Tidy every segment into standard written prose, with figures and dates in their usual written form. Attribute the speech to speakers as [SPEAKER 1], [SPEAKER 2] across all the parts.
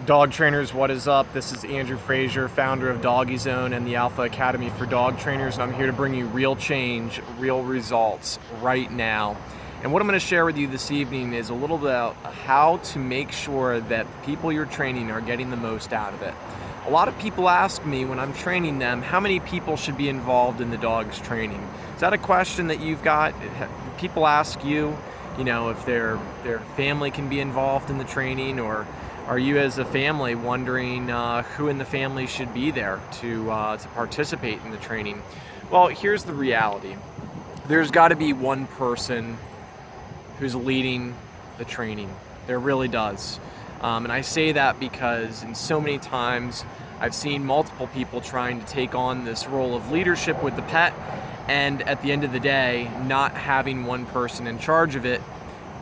[SPEAKER 1] Dog trainers, what is up? This is Andrew Frazier, founder of Doggy Zone and the AlphA Academy for Dog Trainers, and I'm here to bring you real change, real results right now. And what I'm going to share with you this evening is a little bit about how to make sure that the people you're training are getting the most out of it. A lot of people ask me when I'm training them, how many people should be involved in the dog's training? Is that a question that you've got? People ask you, if their family can be involved in the training, or are you as a family wondering who in the family should be there to participate in the training? Well, here's the reality. There's got to be one person who's leading the training. There really does. And I say that because in so many times I've seen multiple people trying to take on this role of leadership with the pet, and at the end of the day, not having one person in charge of it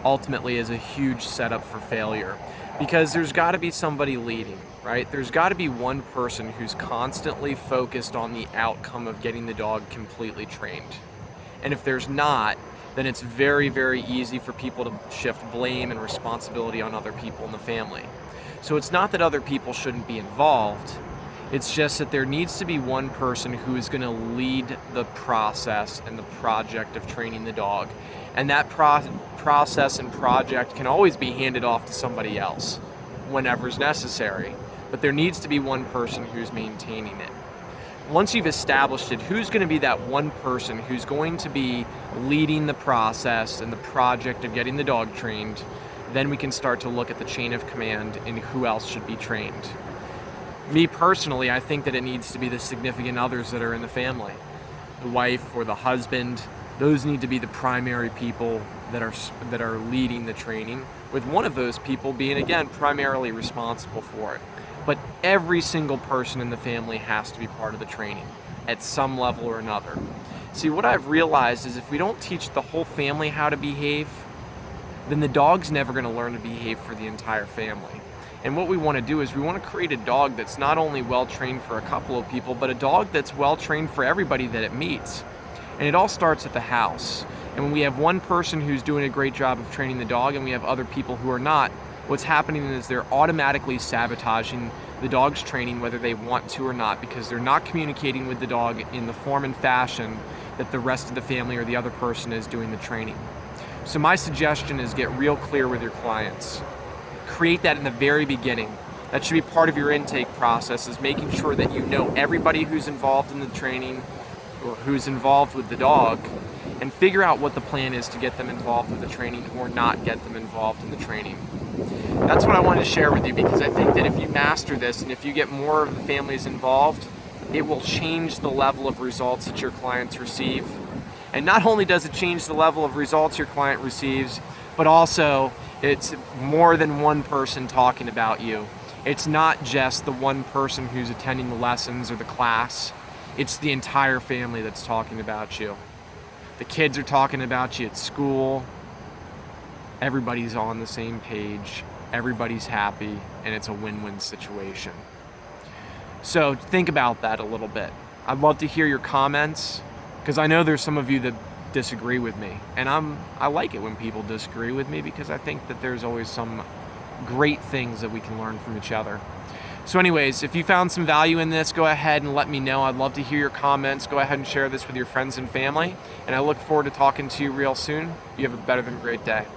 [SPEAKER 1] ultimately is a huge setup for failure. Because there's got to be somebody leading, right? There's got to be one person who's constantly focused on the outcome of getting the dog completely trained. And if there's not, then it's very, very easy for people to shift blame and responsibility on other people in the family. So it's not that other people shouldn't be involved. It's just that there needs to be one person who is going to lead the process and the project of training the dog. And that process and project can always be handed off to somebody else whenever's necessary. But there needs to be one person who's maintaining it. Once you've established it, who's going to be that one person who's going to be leading the process and the project of getting the dog trained, then we can start to look at the chain of command and who else should be trained. Me personally, I think that it needs to be the significant others that are in the family. The wife or the husband, those need to be the primary people that are leading the training, with one of those people being, again, primarily responsible for it. But every single person in the family has to be part of the training at some level or another. See, what I've realized is if we don't teach the whole family how to behave, then the dog's never going to learn to behave for the entire family. And what we want to do is we want to create a dog that's not only well trained for a couple of people, but a dog that's well trained for everybody that it meets. And it all starts at the house. And when we have one person who's doing a great job of training the dog and we have other people who are not, what's happening is they're automatically sabotaging the dog's training whether they want to or not, because they're not communicating with the dog in the form and fashion that the rest of the family or the other person is doing the training. So my suggestion is get real clear with your clients. Create that in the very beginning. That should be part of your intake process, is making sure that you know everybody who's involved in the training or who's involved with the dog, and figure out what the plan is to get them involved with the training or not get them involved in the training. That's what I wanted to share with you, because I think that if you master this and if you get more of the families involved, it will change the level of results that your clients receive. And not only does it change the level of results your client receives, but also it's more than one person talking about you. It's not just the one person who's attending the lessons or the class. It's the entire family that's talking about you. The kids are talking about you at school. Everybody's on the same page. Everybody's happy, and it's a win-win situation. So think about that a little bit. I'd love to hear your comments, because I know there's some of you that disagree with me. And I like it when people disagree with me, because I think that there's always some great things that we can learn from each other. So anyways, if you found some value in this, go ahead and let me know. I'd love to hear your comments. Go ahead and share this with your friends and family. And I look forward to talking to you real soon. You have a better than great day.